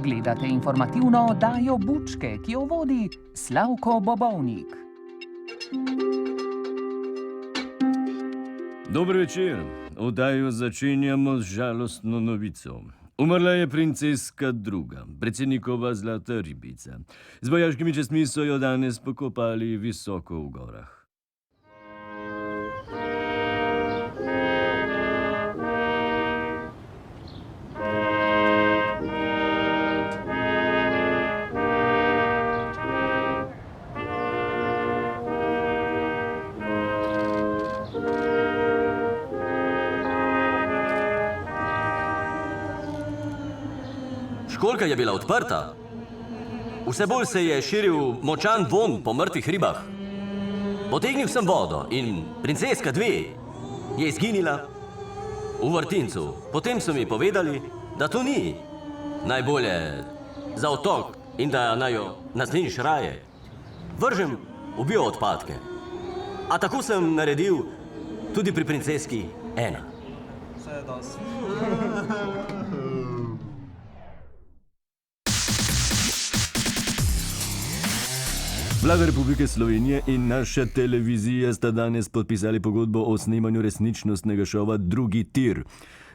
Gledate informativno oddajo Bučke, ki jo vodi Slavko Bobovnik. Dober večer. Oddajo začenjamo z žalostno novico. Umrla je princeska II, predsednikova zlata ribica. Z vojaškimi častmi so jo danes pokopali visoko v gorah. Školjka je bila odprta. Vse bolj se je širil močan vonj po mrtvih ribah. Potegnil sem vodo in princeska II je izginila v vrtincu. Potem so mi povedali, da to ni najbolje za otok in da naj jo naslednjič raje vržem v bioodpadke. A tako sem naredil tudi pri princeski I. Vlada Republike Slovenije in naša televizija sta danes podpisali pogodbo o snemanju resničnostnega šova Drugi tir.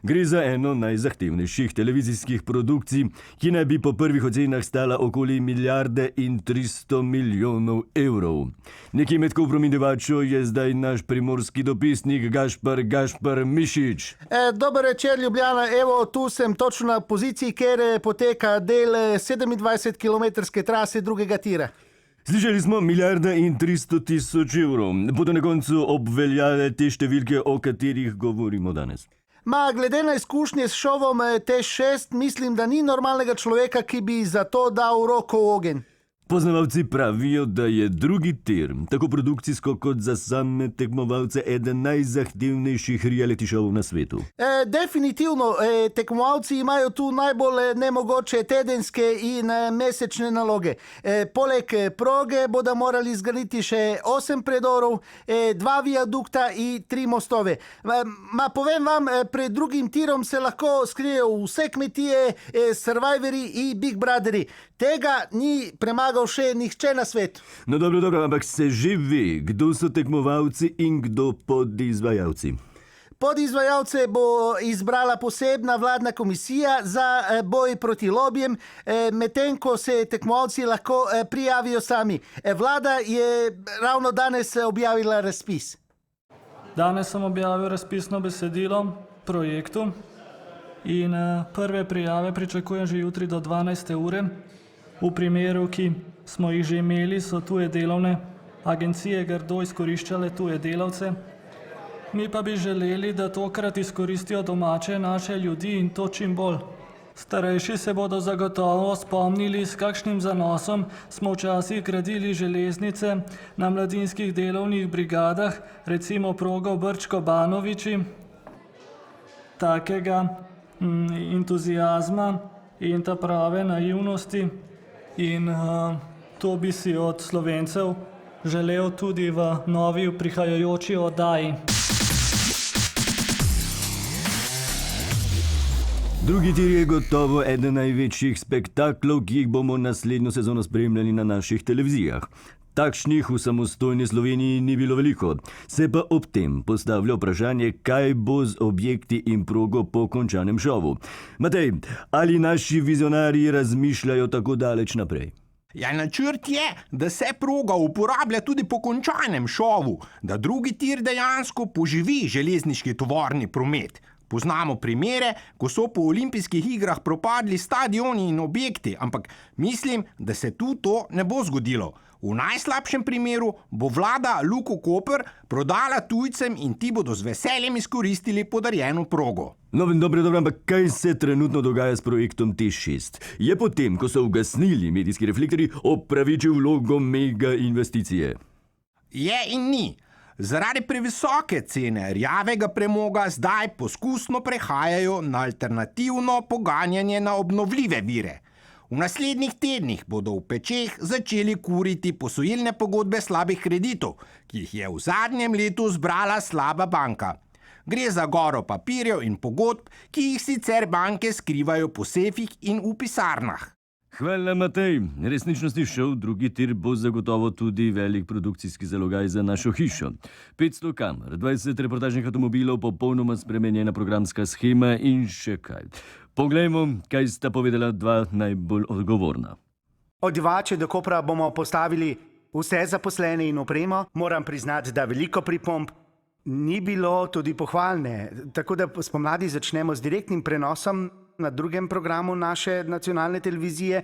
Gre za eno najzahtevnejših televizijskih produkcij, ki naj bi po prvih ocenah stala okoli 1,3 milijarde evrov. Nekje med Koprom in Divačo je zdaj naš primorski dopisnik Gašpar Mišič. Dober večer, Ljubljana. Evo, tu sem točno na poziciji, kjer poteka del 27-kilometrske trase drugega tira. Slišali smo 1,3 milijarde evrov. Bodo na koncu obveljale te številke, o katerih govorimo danes? Glede na izkušnje s šovom T6, mislim, da ni normalnega človeka, ki bi za to dal roko v ogenj. Poznavalci pravijo, da je Drugi tir, tako produkcijsko kot za same tekmovalce, eden najzahtevnejših reality šovov na svetu. Definitivno, tekmovalci imajo tu najbolj nemogoče tedenske in mesečne naloge. Poleg proge bodo morali zgraditi še 8 predorov, 2 viadukta in 3 mostove. Povem vam, pred Drugim tirom se lahko skrijejo vse kmetije, Survivori in Big Brotheri. Tega ni premagal še nihče na svetu. No dobro, ampak se že ve, kdo so tekmovalci in kdo podizvajalci. Podizvajalce bo izbrala posebna vladna komisija za boj proti lobijem, medtem ko se tekmovalci lahko prijavijo sami. Vlada je ravno danes objavila razpis. Danes sem objavil razpisno besedilo projektu in prve prijave pričakujem že jutri do 12. ure. V primeru, ki smo jih že imeli, so tuje delovne agencije grdo izkoriščale tuje delavce. Mi pa bi želeli, da tokrat izkoristijo domače naše ljudi in to čim bolj. Starejši se bodo zagotovo spomnili, s kakšnim zanosom smo včasih gradili železnice na mladinskih delovnih brigadah, recimo progo Brčko-Banoviči. Takega entuziazma in ta prave naivnosti. In to bi si od Slovencev želel tudi v novi prihajajoči oddaji. Drugi tir je gotovo eden največjih spektaklov, ki jih bomo naslednjo sezono spremljali na naših televizijah. Takšnih v samostojni Sloveniji ni bilo veliko. Se pa ob tem postavlja vprašanje, kaj bo z objekti in progo po končanem šovu. Matej, ali naši vizionarji razmišljajo tako daleč naprej? Načrt je, da se proga uporablja tudi po končanem šovu, da Drugi tir dejansko poživi železniški tovorni promet. Poznamo primere, ko so po olimpijskih igrah propadli stadioni in objekti, ampak mislim, da se tu to ne bo zgodilo. V najslabšem primeru bo vlada Luko Koper prodala tujcem in ti bodo z veseljem izkoristili podarjeno progo. No, dobro, ampak kaj se trenutno dogaja s projektom T6? Je potem, ko so ugasnili medijski reflektorji, opravičil vlogo mega investicije? Je in ni. Zaradi previsoke cene rjavega premoga zdaj poskusno prehajajo na alternativno poganjanje na obnovljive vire. V naslednjih tednih bodo v pečeh začeli kuriti posojilne pogodbe slabih kreditov, ki jih je v zadnjem letu zbrala slaba banka. Gre za goro papirjev in pogodb, ki jih sicer banke skrivajo po sefih in v pisarnah. Hvala, Matej. Resničnostni šov drugi tir bo zagotovo tudi velik produkcijski zalogaj za našo hišo. 500 kamer, 20 reportažnih avtomobilov, popolnoma spremenjena programska shema in še kaj. Poglejmo, kaj sta povedala dva najbolj odgovorna. Od Divače do Kopra bomo postavili vse zaposlene in opremo. Moram priznati, da veliko pripomb ni bilo, tudi pohvalne. Tako da spomladi začnemo z direktnim prenosom na drugem programu naše nacionalne televizije,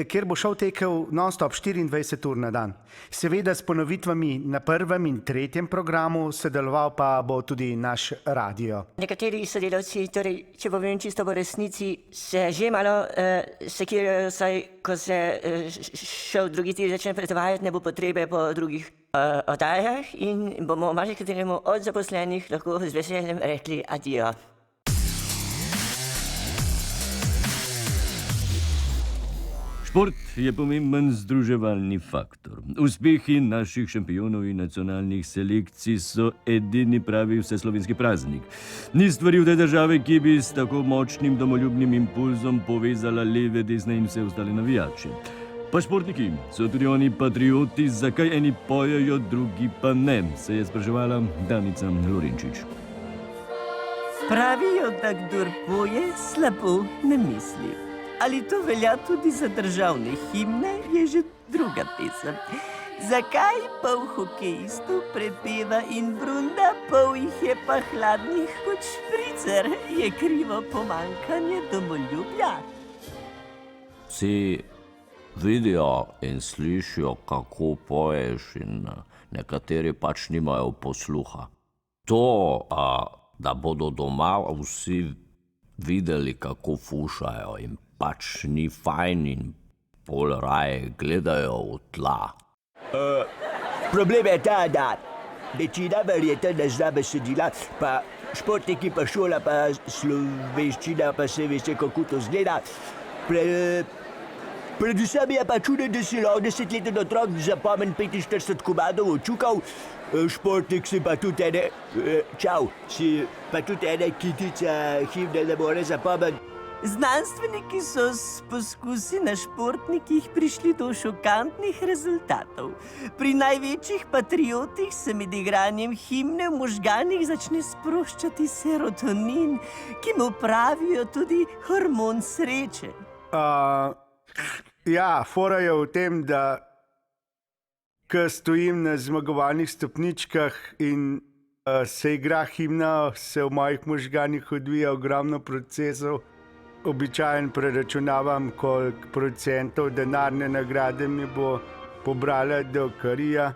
kjer bo šov tekel non-stop 24 ur na dan. Seveda s ponovitvami na prvem in tretjem programu, sodeloval pa bo tudi naš radio. Nekateri sodelavci, torej, če povem čisto v resnici, se že malo sekirajo, saj ko se šov drugi tir začne predvajati, ne bo potrebe po drugih oddajah in bomo marsikateremu od zaposlenih lahko z veseljem rekli adijo. Šport je pomemben združevalni faktor. Uspehi naših šampionov in nacionalnih selekcij so edini pravi vseslovenski praznik. Ni stvari v tej državi, ki bi s tako močnim domoljubnim impulzom povezala leve, desne in vse ostale navijače. Pa športniki so tudi oni patrioti, zakaj eni pojejo, drugi pa ne, se je spraševala Danica Lorenčič. Pravijo, da kdor poje, slabo ne misli. Ali to velja tudi za državne himne, je že druga pesem. Zakaj pol hokejistov prepeva in brunda, pol jih je pa hladnih kot špricer, je krivo pomanjkanje domoljubja? Vsi vidijo in slišijo, kako poješ, in nekateri pač nimajo posluha. To, da bodo doma vsi videli, kako fušajo, in pač ni fajn in pol raje gledajo v tla. Problem je ta, da večina verjetno ne zna besedila, pa športniki, pa šola, pa slovenščina, pa se veste, kako to zgleda. Predvsem je pa čudno, da si lahko 10-leten otrok zapomni 45 komadov očukov, športnik si pa tudi ene kitice himne ne more zapomniti. Znanstveniki so s poskusi na športnikih prišli do šokantnih rezultatov. Pri največjih patriotih se med igranjem himne v možganih začne sproščati serotonin, ki mu pravijo tudi hormon sreče. Ja, fora je v tem, da ko stojim na zmagovalnih stopničkah in se igra himna, se v mojih možganih odvija ogromno procesov. Običajno preračunavam, koliko procentov denarne nagrade mi bo pobrala davkarija,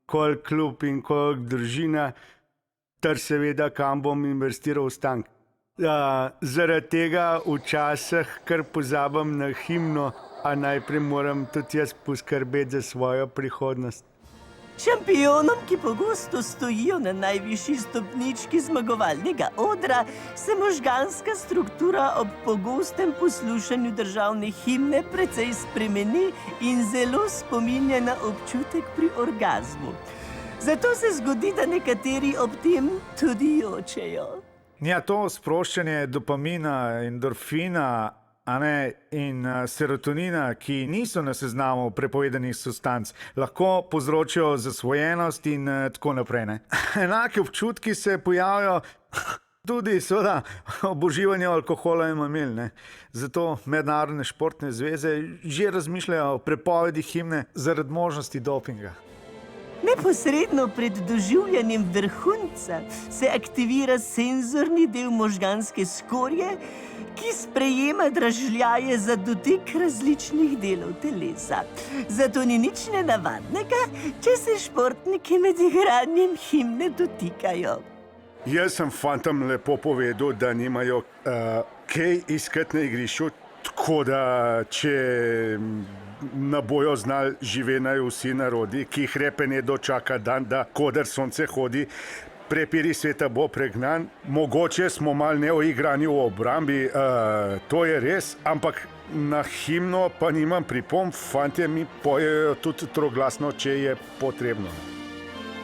koliko klub in koliko družina, ter seveda kam bom investiral ostanek. Zaradi tega včasih kar pozabim na himno, a najprej moram tudi jaz poskrbeti za svojo prihodnost. Šampionom, ki pogosto stojijo na najvišji stopnički zmagovalnega odra, se možganska struktura ob pogostem poslušanju državne himne precej spremeni in zelo spominja na občutek pri orgazmu. Zato se zgodi, da nekateri ob tem tudi jočejo. Ja, to sproščanje dopamina, endorfina in serotonina, ki niso na seznamu prepovedanih substanc, lahko povzročijo zasvojenost in tako naprej. Ne? Enake občutki se pojavljajo tudi seveda ob uživanju alkohola in mamil. Ne? Zato mednarodne športne zveze že razmišljajo o prepovedi himne zaradi možnosti dopinga. Neposredno pred doživljanjem vrhunca se aktivira senzorni del možganske skorje, ki sprejema dražljaje za dotik različnih delov telesa. Zato ni nič nenavadnega, če se športniki med igranjem himne dotikajo. Jaz sem fantom lepo povedal, da nimajo kaj iskati na igrišču, tako da če ne bojo znali živenajo vsi narodi, ki jih repe ne dočaka dan, da koder sonce hodi, prepiri sveta bo pregnan. Mogoče smo mal neoigrani v obrambi, to je res, ampak na himno pa nimam pripomb, fantje mi pojejo tudi troglasno, če je potrebno.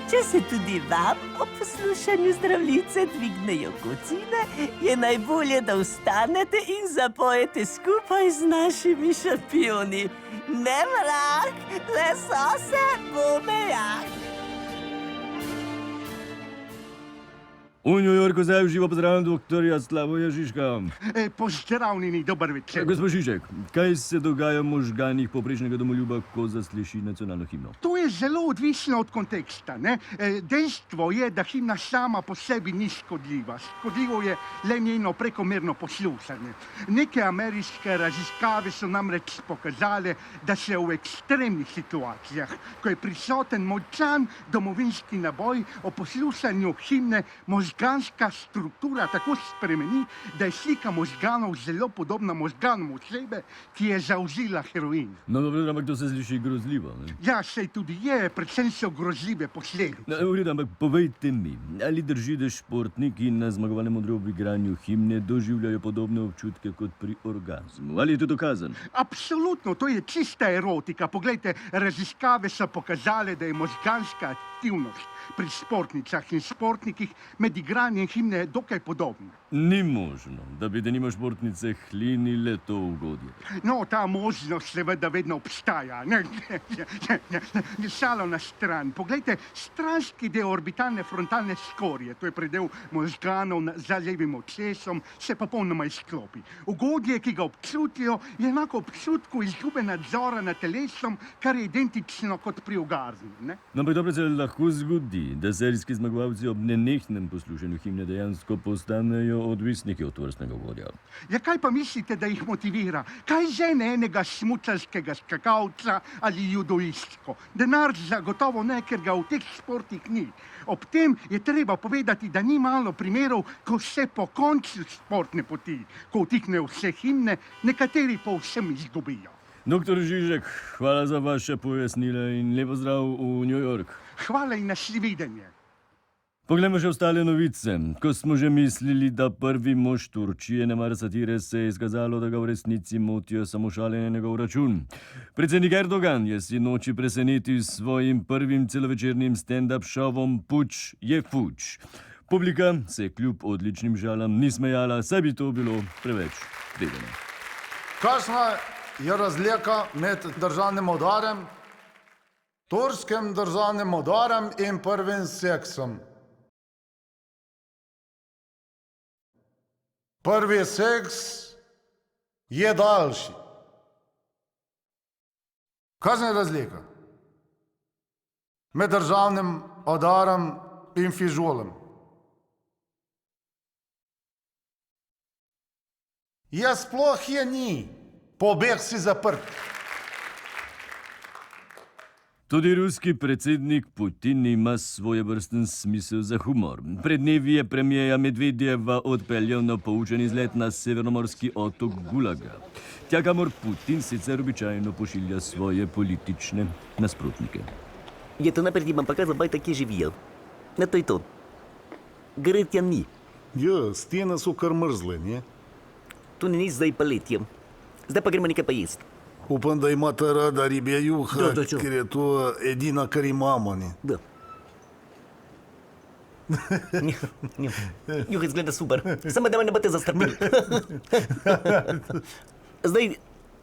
Če se tudi vam ob poslušanju zdravljice dvignejo kocine, je najbolje, da vstanete in zapojete skupaj z našimi šampioni. Ne vrag, le sose, bomejak. V New Yorku zdaj živo pozdravljam doktorja Slavoja Žižka. Pozdravljeni, dober večer. Gospod Žižek, kaj se dogaja v možganih poprečnega domoljuba, ko zasliši nacionalno himno? To je zelo odvisno od konteksta. Ne? Dejstvo je, da himna sama po sebi ni škodljiva. Škodljivo je le njeno prekomerno poslušanje. Neke ameriške raziskave so namreč pokazale, da se v ekstremnih situacijah, ko je prisoten močan domovinski naboj, o poslušanju himne možganska struktura tako spremeni, da je slika možganov zelo podobna možganom osebe, ki je zaužila heroin. No, dobro, ampak to se sliši grozljivo. Ne? Ja, sej tudi je, predvsem so grozljive posledice. V redu, ampak povejte mi, ali drži, da športniki na zmagovalnem odru ob igranju himne doživljajo podobne občutke kot pri orgazmu? Ali je to dokazano? Absolutno, to je čista erotika. Poglejte, raziskave so pokazale, da je možganska aktivnost pri športnicah in športnikih med igranjem himne dokaj podobna. Ni možno, da bi denimo športnice hlinile to ugodje. No, ta možnost seveda vedno obstaja. Ne, šalo na stran. Poglejte, stranski del orbitalne frontalne skorje, to je predel možganov za levim očesom, se popolnoma izklopi. Ugodje, ki ga občutijo, je enako občutku izgube nadzora nad telesom, kar je identično kot pri orgazmu. Ne? No, ampak dobro se lahko zgodi, da serijski zmagovalci ob nenehnem poslušanju himne dejansko postanejo odvisniki od tovrstnega ugodja. Ja, kaj pa mislite, da jih motivira? Kaj žene enega smučarskega skakalca ali judoistko? Denar zagotovo ne, ker ga v teh športih ni. Ob tem je treba povedati, da ni malo primerov, ko se po koncu športne poti, ko vtiknejo vse himne, nekateri pa vsem izgubijo. Doktor Žižek, hvala za vaše pojasnila in lepo zdrav v New York. Hvala in nasvidenje. Poglejmo še ostale novice. Ko smo že mislili, da prvi mož Turčije ne mara satire, se je izkazalo, da ga v resnici motijo samo šale na njegov račun. Predsednik Erdogan je sinoči presenetil s svojim prvim celovečernim stand-up šovom Puč je fuč. Publika se kljub odličnim žalam ni smejala, saj bi to bilo preveč tvegano. Kakšna je razlika med državnim udarem, turskim državnim udarem in prvim seksom? Prvi seks je daljši. Kakšna je razlika med državnim udarom in fižolom? Ja, sploh je ni. Pobeg si zaprt. Tudi ruski predsednik Putin ima svojevrsten smisel za humor. Pred dnevi je premijera Medvedjeva odpeljal na poučen izlet na severnomorski otok Gulaga. Tja, kamor Putin sicer običajno pošilja svoje politične nasprotnike. Je to najprej vam pokazal, bajta, kje živijo. Ne, to je to. Gretja ni. Ja, stene so kar mrzle, ne? Tu ni zdaj paletje. Zdaj pa gremo nekaj pa jesti. Upam, da imate rada ribje juha, Da, ker je to edina, kar imamo, ne? Da. Juha izgleda super. Samo da me ne boste zastrpili. Zdaj,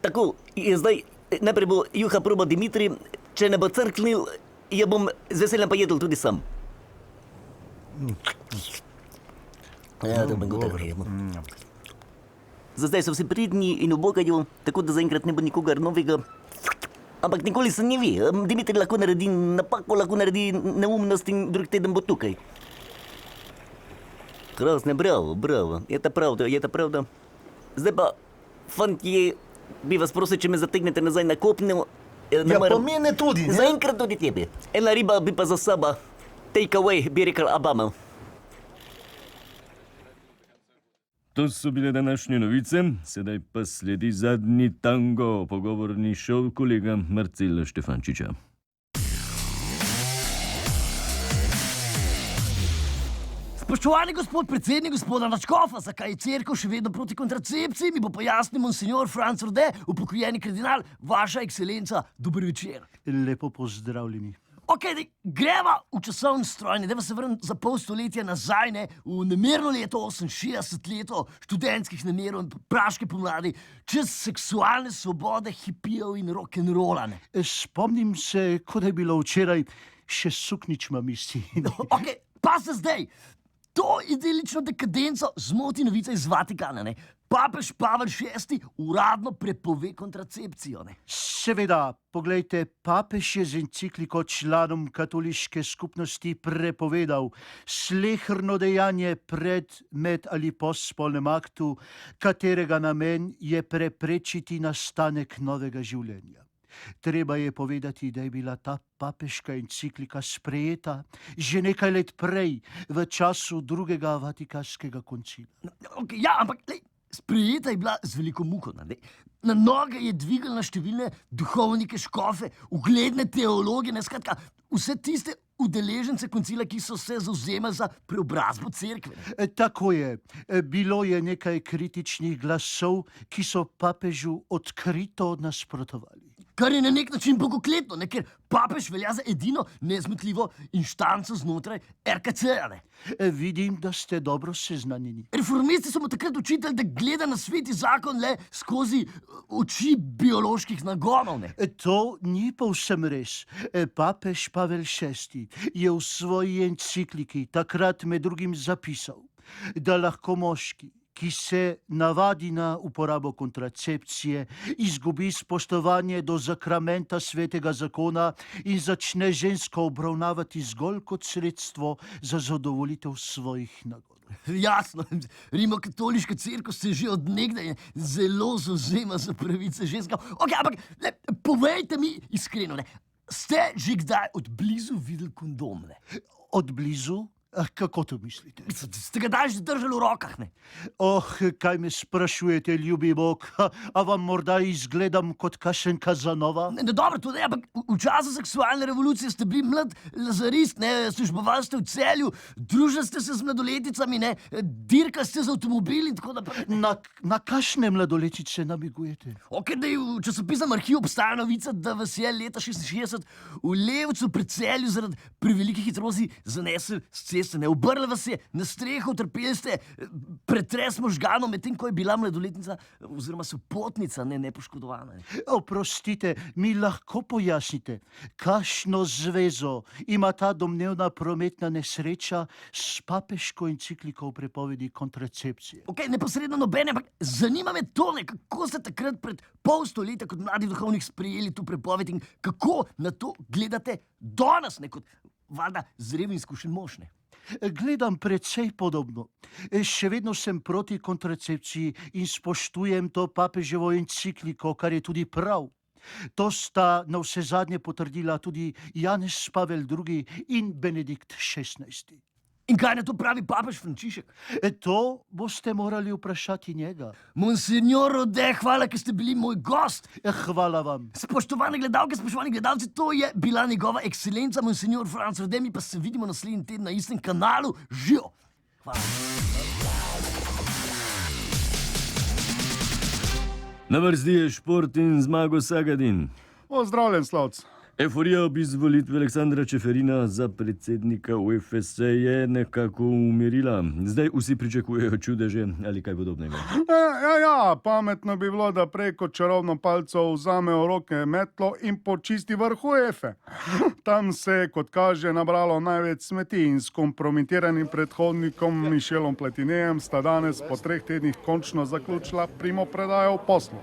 tako, zdaj najprej bo juha probal Dimitri, če ne bo crknil, jo bom z veseljem pa jedel tudi sam. Ja, to bom gotovo jedel. Za zdaj so vsi pridni in ubogajo, tako da zaenkrat ne bo nikogar novega. Ampak nikoli se ne ve. Dimitri lahko naredi napako, lahko naredi neumnost in drug teden bo tukaj. Krasne, bravo, bravo. Je ta pravda. Zdaj pa, fantje, bi vas prosil, če me zategnete nazaj na kopno. Ja, pa mene tudi, ne? Zaenkrat tudi tebe. Ena riba bi pa za saba. Take away, bi rekel Obama. To so bile današnje novice, sedaj pa sledi zadnji tango, pogovorni šov kolega Marcela Štefančiča. Spoštovani gospod predsednik, gospoda Nadškofa, zakaj je cerkev še vedno proti kontracepciji, mi bo pojasnil monsignor Franc Rode, upokojeni kardinal, vaša ekscelenca, dober večer. Lepo pozdravljeni. Ok, greva v časovni stroj, ne, da se vrnem za pol stoletja nazaj, ne, v nemirno leto 68, leto študentskih nemirov in praške pomladi, čez seksualne svobode, hipijev in rock'n'rolla. Spomnim se, kot da je bilo včeraj, še suknič ma misli. Ok, pa se zdaj. To idilično dekadenco zmoti novica iz Vatikana, ne. Papež Pavel VI uradno prepove kontracepcijo, ne. Seveda, poglejte, papež je z encikliko članom katoliške skupnosti prepovedal sleherno dejanje pred, med ali po spolnem aktu, katerega namen je preprečiti nastanek novega življenja. Treba je povedati, da je bila ta papeška enciklika sprejeta že nekaj let prej, v času drugega vatikanskega koncila. Okay, ja, ampak sprejeta je bila z veliko muko. Na noge je dvignila številne duhovnike, škofe, ugledne teologe, skratka, vse tiste udeležence koncila, ki so se zavzemali za preobrazbo cerkve. Tako je. Bilo je nekaj kritičnih glasov, ki so papežu odkrito nasprotovali. Kar je na nek način bogokletno, ker papež velja za edino nezmotljivo inštanco znotraj RKC-ja. Vidim, da ste dobro seznanjeni. Reformisti so mu takrat učitelj, da gleda na sveti zakon le skozi oči bioloških nagonov. To ni povsem res. Papež Pavel VI je v svoji encikliki takrat med drugim zapisal, da lahko moški, ki se navadi na uporabo kontracepcije, izgubi spoštovanje do zakramenta svetega zakona in začne žensko obravnavati zgolj kot sredstvo za zadovoljitev svojih nagonov. Jasno, rimokatoliška cerkev se že od nekdaj zelo zavzema za pravice žensk. Ok, ampak povejte mi iskreno, ste že kdaj od blizu videli kondom? Od blizu? Kako to mislite? Ste ga daj že držali v rokah, ne? Oh, kaj me sprašujete, ljubi Bog? A vam morda izgledam kot kakšen Kazanova? Dobro, to ne, ampak v času seksualne revolucije ste bili mlad lazarist, ne? Službovali ste v Celju, družili ste se z mladoletnicami, ne? Dirkali ste z avtomobili in tako naprej. Na kakšne mladoletice namigujete? Ok, da je v časopisnem arhivu obstaja novica, da vas je leta 66 v Levcu pri Celju zaradi prevelike hitrosti zanesel s ceste. Obrnili vas je na streho, utrpeli ste pretres možganov, medtem ko je bila mladoletnica oziroma sopotnica nepoškodovana. Oprostite, mi lahko pojasnite, kakšno zvezo ima ta domnevna prometna nesreča s papeško encikliko o prepovedi kontracepcije? Ok, neposredno nobene, ampak zanima me to, kako ste takrat pred pol stoletja kot mladi duhovnik sprejeli to prepoved in kako na to gledate danes, kot valjda zrel in izkušen mož. Gledam precej podobno. Še vedno sem proti kontracepciji in spoštujem to papeževo encikliko, kar je tudi prav. To sta na vse zadnje potrdila tudi Janez Pavel II in Benedikt XVI. In kaj na to pravi papež Frančišek? To boste morali vprašati njega. Monsignor Rode, hvala, ker ste bili moj gost. Hvala vam. Spoštovane gledalke, spoštovani gledalci, to je bila njegova ekscelenca, monsignor Franc Rode, mi pa se vidimo naslednji teden na istem kanalu. Živijo! Hvala. Na vrsti je šport in Zmago Sagadin. Pozdravljen, Slavc. Euforija ob izvolitvi Aleksandra Čeferina za predsednika UEFA se je nekako umirila. Zdaj vsi pričakujejo čudeže ali kaj podobnega. Ja, pametno bi bilo, da preko čarovno palco vzamejo v roke metlo in počisti vrh UEFA. Tam se je, kot kaže, nabralo največ smeti in s kompromitiranim predhodnikom Mišelom Platinejem sta danes po 3 tednih končno zaključila primopredajo v poslu.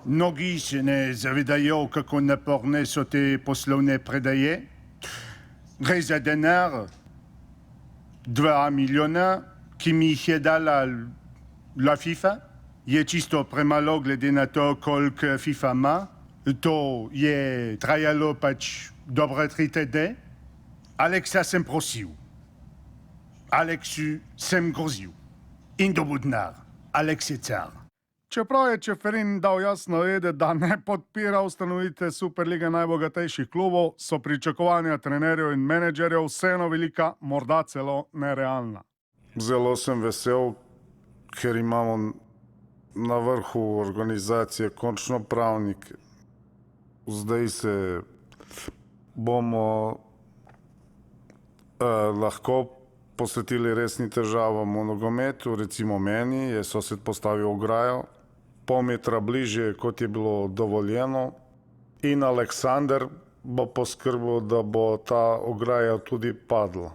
Mnogi se ne zavedajo, kako naporne so te poslovne predaje. Gre za denar, 2 milijona, ki mi jih je dala la FIFA. Je čisto premalo glede na to, koliko FIFA ima. To je trajalo pač dobre 3 tedne. Aleksa sem prosil. Aleksu sem grozil. In dobil denar. Aleks je car. Čeprav je Čeferin dal jasno vedeti, da ne podpira ustanovitve Superlige najbogatejših klubov, so pričakovanja trenerjev in menedžerjev vseeno velika, morda celo nerealna. Zelo sem vesel, ker imamo na vrhu organizacije končno pravnike. Zdaj se bomo lahko posvetili resni težavam v nogometu. Recimo meni je sosed postavil ograjo, pol metra bliže, kot je bilo dovoljeno, in Aleksandar bo poskrbel, da bo ta ograja tudi padla.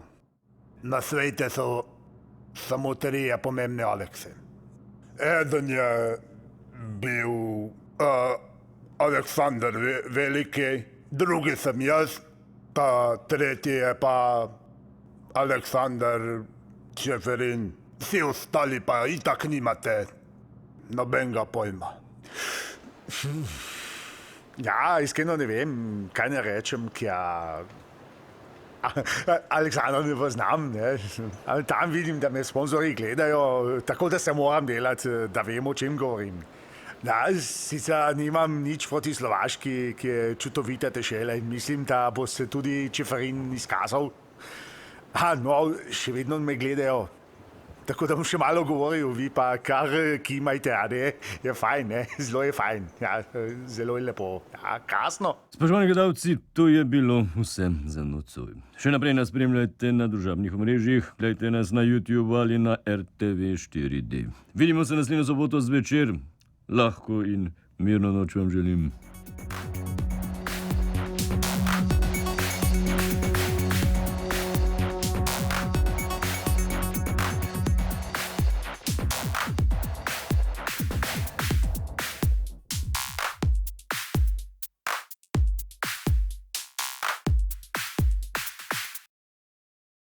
Na svete so samo trije pomembni Aleksi. Eden je bil Aleksandar Veliki, drugi sem jaz, ta tretji je pa Aleksandar Čeferin. Vsi ostali pa itak nimate nobenega pojma. Ja, iskreno ne vem, kaj ne rečem, Aleksandra ne poznam, ne. Tam vidim, da me sponzorji gledajo, tako da se moram delati, da vem, o čem govorim. Ja, sicer nimam nič proti Slovaški, ki je čudovita dežela in mislim, da bo se tudi Čeferin izkazal. No, še vedno me gledajo, tako da bom še malo govoril, vi pa kar kimajte, a ne, je fajn, ne, zelo je fajn, ja, zelo je lepo, ja, krasno. Spoštovani gledalci, to je bilo vse za nocoj. Še naprej nas spremljajte na družabnih omrežjih, gledajte nas na YouTube ali na RTV 4D. Vidimo se naslednjo soboto zvečer. Lahko in mirno noč vam želim.